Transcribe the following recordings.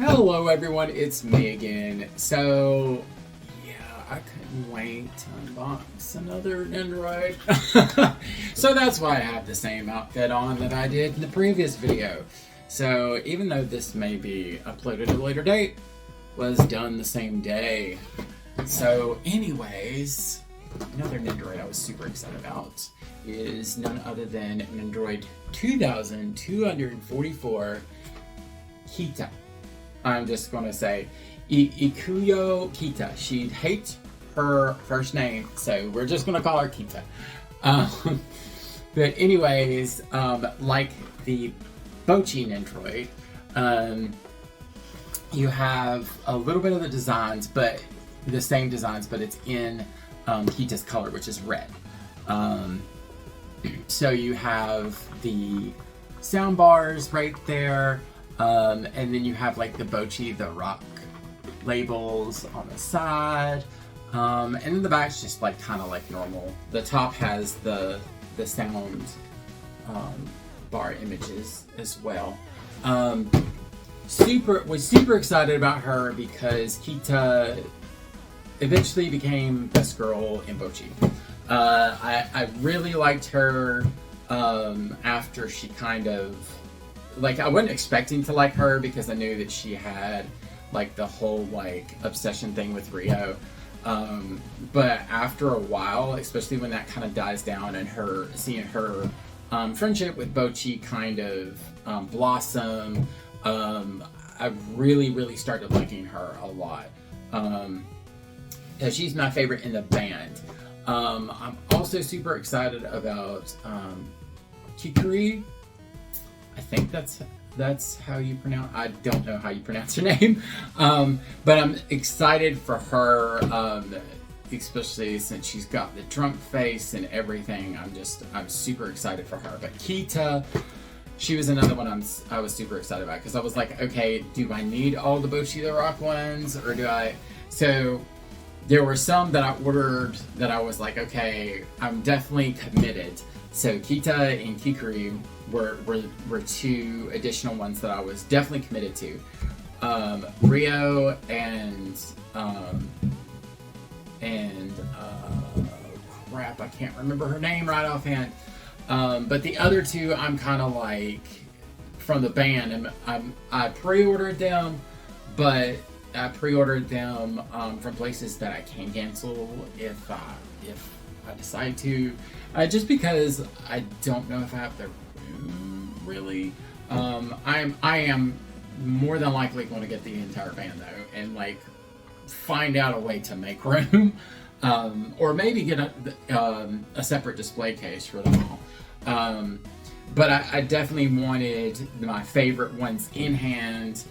Hello everyone, it's me again. So, yeah, I couldn't wait to unbox another Nendoroid. So that's why I have the same outfit on that I did in the previous video. So even though this may be uploaded at a later date, was done the same day. So anyways, another Nendoroid I was super excited about is none other than Nendoroid 2244 Kita. I'm just going to say Ikuyo Kita. She hates her first name, so we're just going to call her Kita. But anyways, like the Bocchi Nendoroid, you have a little bit of the designs, but the same designs, but it's in Kita's color, which is red. So you have the sound bars right there. And then you have like the Bocchi the Rock labels on the side, and then the back's just like kind of like normal. The top has the sound bar images as well. Was super excited about her because Kita eventually became best girl in Bocchi. I really liked her after she kind of. Like, I wasn't expecting to like her because I knew that she had, like, the whole, like, obsession thing with Rio. But after a while, especially when that kind of dies down and seeing her friendship with Bocchi kind of blossom, I really started liking her a lot. She's my favorite in the band. I'm also super excited about Kikuri. I think that's how you pronounce. I don't know how you pronounce her name, but I'm excited for her, especially since she's got the drunk face and everything. I'm super excited for her. But Kita, she was another one I was super excited about because I was like, okay, do I need all the Bocchi the Rock ones, or do I? So there were some that I ordered that I was like, okay, I'm definitely committed. So Kita and Kikuri were two additional ones that I was definitely committed to. Rio and crap, I can't remember her name right offhand. But the other two, I'm kind of like from the band, and I pre-ordered them, but I pre-ordered them from places that I can cancel if I decide to, just because I don't know if I have the room, really. I am more than likely going to get the entire band though, and like find out a way to make room, or maybe get a separate display case for them all. But I definitely wanted my favorite ones in hand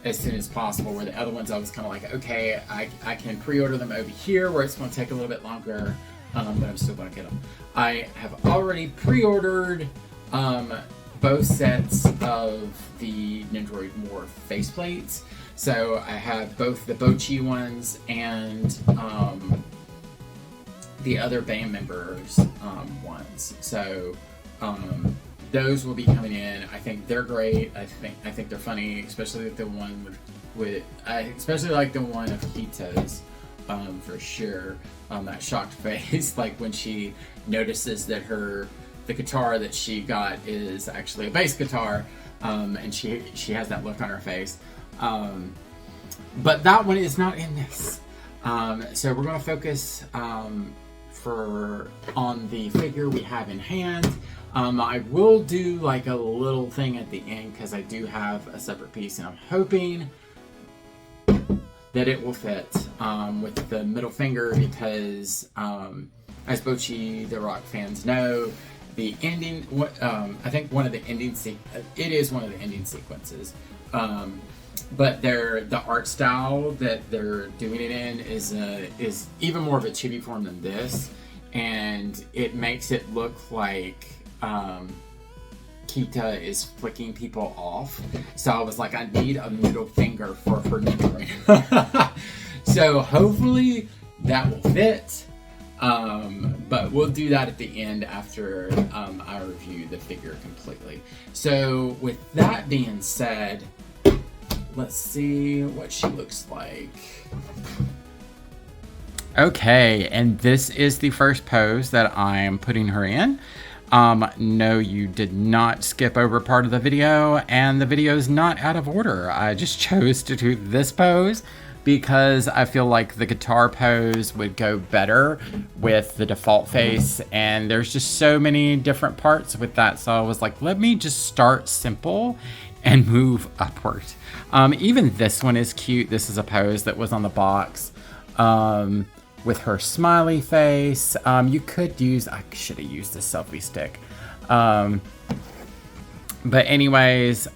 as soon as possible, where the other ones I was kind of like, okay, I can pre-order them over here where it's going to take a little bit longer. But I'm still going to get them. I have already pre-ordered both sets of the Nendoroid Morph faceplates. So I have both the Bocchi ones and the other band members' ones. So those will be coming in. I think they're great. I think they're funny, especially the one I especially like the one of Kita's. For sure, that shocked face, like when she notices that the guitar that she got is actually a bass guitar, and she has that look on her face. But that one is not in this. So we're going to focus on the figure we have in hand. I will do like a little thing at the end because I do have a separate piece, and I'm hoping that it will fit with the middle finger because, as Bocchi the Rock fans know, the ending, I think one of the ending it is one of the ending sequences, but the art style that they're doing it in is even more of a chibi form than this, and it makes it look like Kita is flicking people off. So I was like, I need a middle finger for her Nendoroid. So hopefully that will fit. But we'll do that at the end after I review the figure completely. So with that being said, let's see what she looks like. Okay, and this is the first pose that I'm putting her in. No, you did not skip over part of the video, and the video is not out of order. I just chose to do this pose because I feel like the guitar pose would go better with the default face, and there's just so many different parts with that. So I was like, let me just start simple and move upward. Even this one is cute. This is a pose that was on the box with her smiley face. You could use, I should have used the selfie stick. But anyways,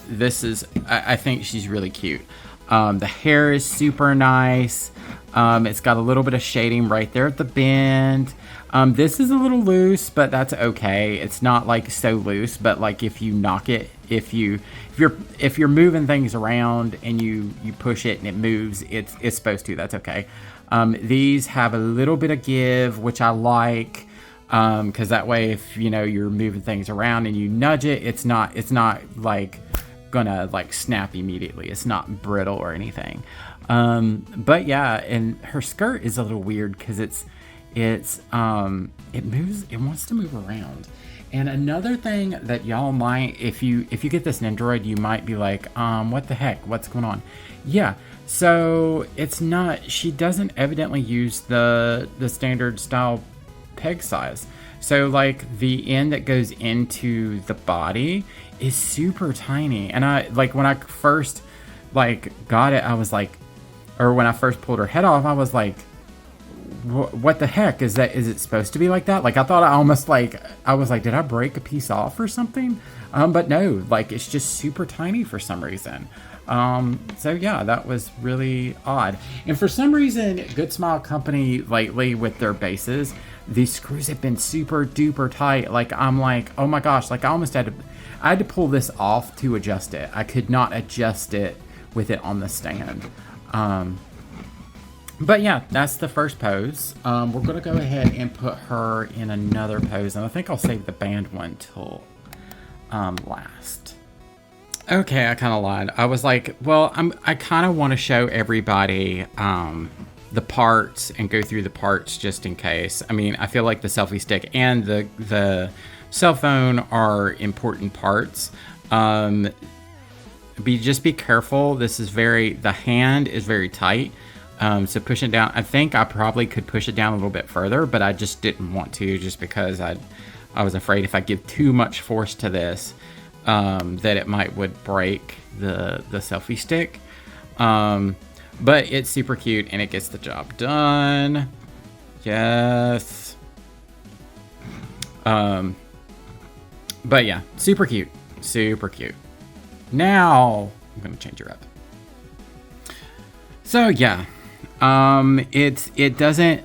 this is, I think she's really cute. The hair is super nice. It's got a little bit of shading right there at the bend. This is a little loose, but that's okay. It's not like so loose, but like if you knock it, if you're moving things around and you push it and it moves, it's supposed to. That's okay. These have a little bit of give, which I like, because that way, if you're moving things around and you nudge it, it's not like gonna like snap immediately. It's not brittle or anything. But yeah, and her skirt is a little weird because it moves. It wants to move around. And another thing that y'all might, if you get this Nendoroid, you might be like, what the heck? What's going on? Yeah. So it's not. She doesn't evidently use the standard style peg size. So like the end that goes into the body is super tiny. And I like when I first like got it, I was like, or when I first pulled her head off, I was like, what the heck is that? Is it supposed to be like that? Like I thought I was like, did I break a piece off or something? But no, like it's just super tiny for some reason. So yeah, that was really odd. And for some reason, Good Smile Company lately with their bases, these screws have been super duper tight. Like I'm like, oh my gosh, like I had to pull this off to adjust it. I could not adjust it with it on the stand. But yeah, that's the first pose. We're gonna go ahead and put her in another pose, and I think I'll save the band one till last. Okay, I kind of lied. I was like, well, I kind of want to show everybody the parts and go through the parts just in case. I mean, I feel like the selfie stick and the cell phone are important parts. Just be careful. The hand is very tight. So pushing down, I think I probably could push it down a little bit further, but I just didn't want to, just because I was afraid if I give too much force to this, that it would break the selfie stick. But it's super cute and it gets the job done. Yes. But yeah, super cute. Super cute. Now I'm gonna change her up. So yeah, it doesn't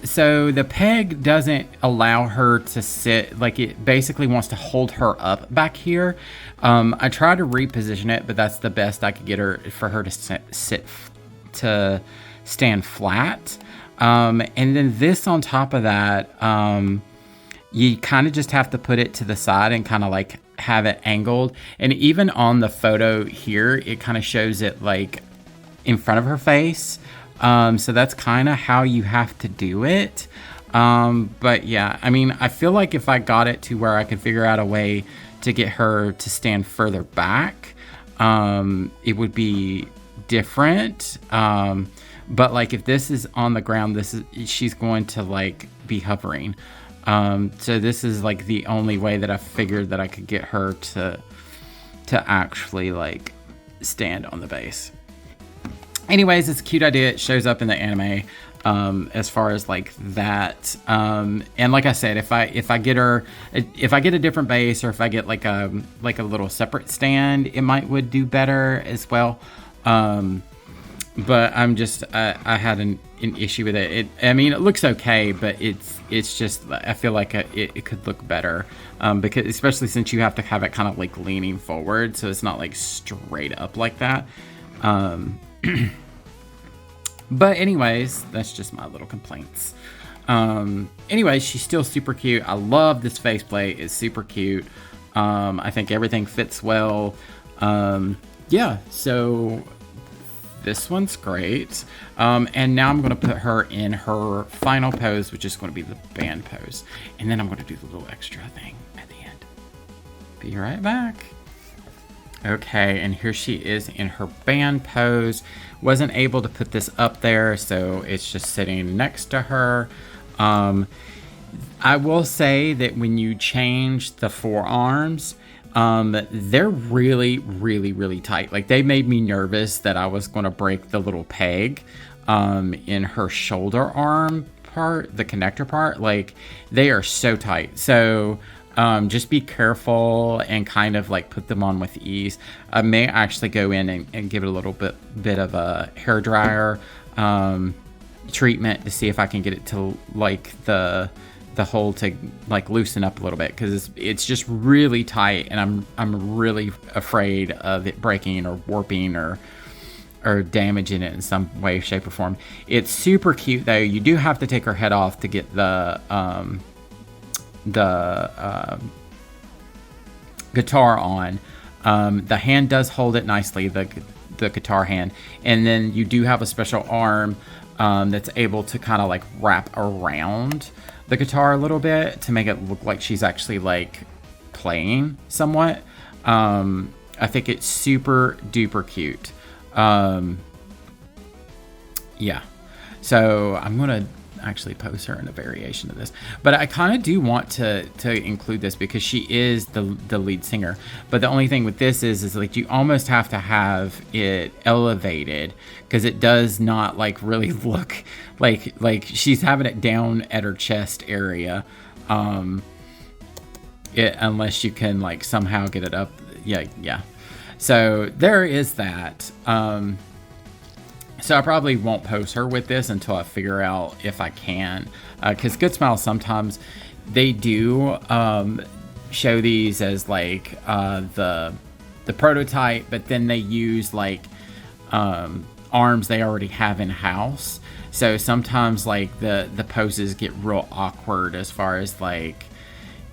so the peg doesn't allow her to sit, like it basically wants to hold her up back here. I tried to reposition it, but that's the best I could get her for her to stand flat. And then this on top of that, you kind of just have to put it to the side and kind of like have it angled. And even on the photo here, it kind of shows it like in front of her face. So that's kind of how you have to do it. But yeah, I mean, I feel like if I got it to where I could figure out a way to get her to stand further back, it would be different. But like if this is on the ground, she's going to like be hovering. So this is like the only way that I figured that I could get her to actually like stand on the base. Anyways, it's a cute idea. It shows up in the anime as far as like that. And like I said, if I get a different base, or if I get like a little separate stand, it would do better as well. But I'm just I had an issue with it. I mean, it looks okay, but it's just I feel like it could look better, because especially since you have to have it kind of like leaning forward, so it's not like straight up like that. But anyways, that's just my little complaints. Anyways, she's still super cute. I love this faceplate. It's super cute. I think everything fits well. yeah, so this one's great. And now I'm going to put her in her final pose, which is going to be the band pose. And then I'm going to do the little extra thing at the end. Be right back. Okay, and here she is in her band pose. Wasn't able to put this up there, so it's just sitting next to her. I will say that when you change the forearms, they're really, really, really tight. Like, they made me nervous that I was going to break the little peg in her shoulder arm part, the connector part. Like, they are so tight. So just be careful and kind of like put them on with ease. I may actually go in and give it a little bit of a hair dryer treatment to see if I can get it to like the hole to like loosen up a little bit, because it's just really tight, and I'm really afraid of it breaking or warping or damaging it in some way, shape, or form. It's super cute though. You do have to take her head off to get the guitar on. The hand does hold it nicely, the guitar hand, and then you do have a special arm that's able to kind of like wrap around the guitar a little bit to make it look like she's actually like playing somewhat. I think it's super duper cute. Yeah, so I'm gonna actually pose her in a variation of this, but I kind of do want to include this because she is the lead singer. But the only thing with this is like you almost have to have it elevated, because it does not like really look like she's having it down at her chest area, unless you can like somehow get it up. Yeah, so there is that. So I probably won't pose her with this until I figure out if I can, because Good Smile sometimes they do show these as like the prototype, but then they use like arms they already have in house. So sometimes like the poses get real awkward as far as like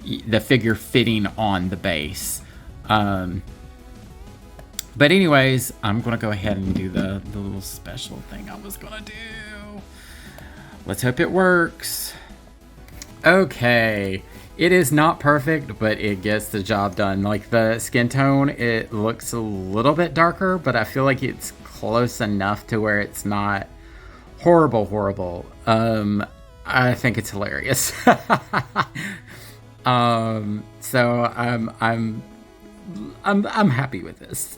the figure fitting on the base. But anyways, I'm going to go ahead and do the little special thing I was going to do. Let's hope it works. Okay. It is not perfect, but it gets the job done. Like the skin tone, it looks a little bit darker, but I feel like it's close enough to where it's not horrible. I think it's hilarious. So I'm happy with this.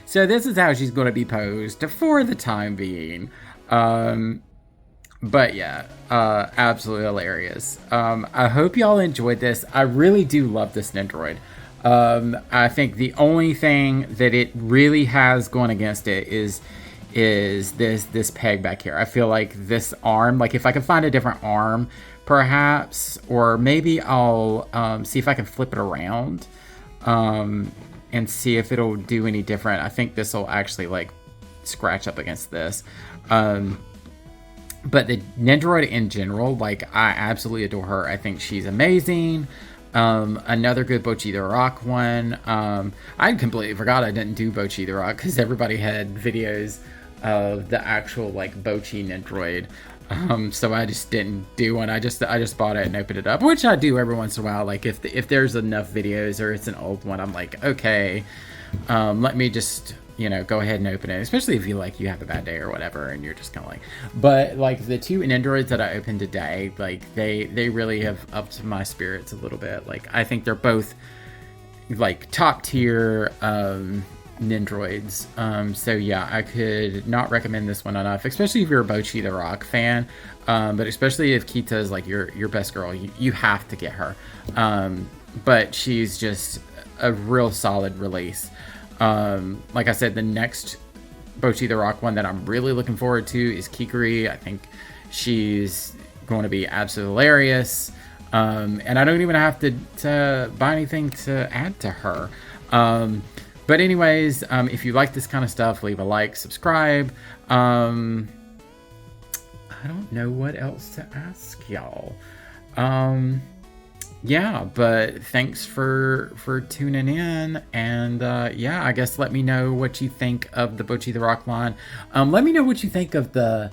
So this is how she's going to be posed for the time being. But yeah, absolutely hilarious. I hope y'all enjoyed this. I really do love this Nendoroid. I think the only thing that it really has going against it is this peg back here. I feel like this arm, like if I could find a different arm perhaps, or maybe I'll see if I can flip it around and see if it'll do any different. I think this will actually like scratch up against this. But the Nendoroid in general, like I absolutely adore her. I think she's amazing. Another good Bocchi the Rock one. I completely forgot I didn't do Bocchi the Rock because everybody had videos of the actual like Bocchi Nendoroid. So I just didn't do one. I just bought it and opened it up, which I do every once in a while. Like if there's enough videos or it's an old one, I'm like, okay, let me just, go ahead and open it. Especially if you have a bad day or whatever, and you're just kind of like, but like the two Nendoroids that I opened today, like they really have upped my spirits a little bit. Like I think they're both like top tier, Nendoroids. So yeah, I could not recommend this one enough, especially if you're a Bocchi the Rock fan, but especially if Kita is like your best girl, you have to get her. But she's just a real solid release. Like I said, the next Bocchi the Rock one that I'm really looking forward to is Kikuri. I think she's going to be absolutely hilarious, and I don't even have to buy anything to add to her. But anyways, if you like this kind of stuff, leave a like, subscribe. I don't know what else to ask y'all. yeah, but thanks for tuning in, and yeah, I guess let me know what you think of the Bocchi the Rock line. Let me know what you think of the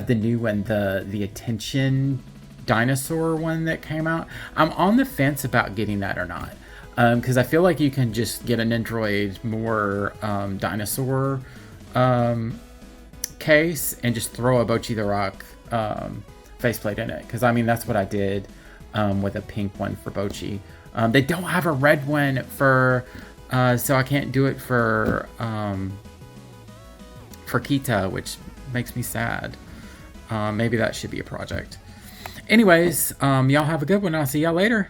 new one, the attention dinosaur one that came out. I'm on the fence about getting that or not, because I feel like you can just get an Nendoroid more dinosaur case and just throw a Bocchi the Rock faceplate in it, because I mean that's what I did with a pink one for Bocchi. They don't have a red one for so I can't do it for Kita, which makes me sad. Maybe that should be a project. Anyways, y'all have a good one. I'll see y'all later.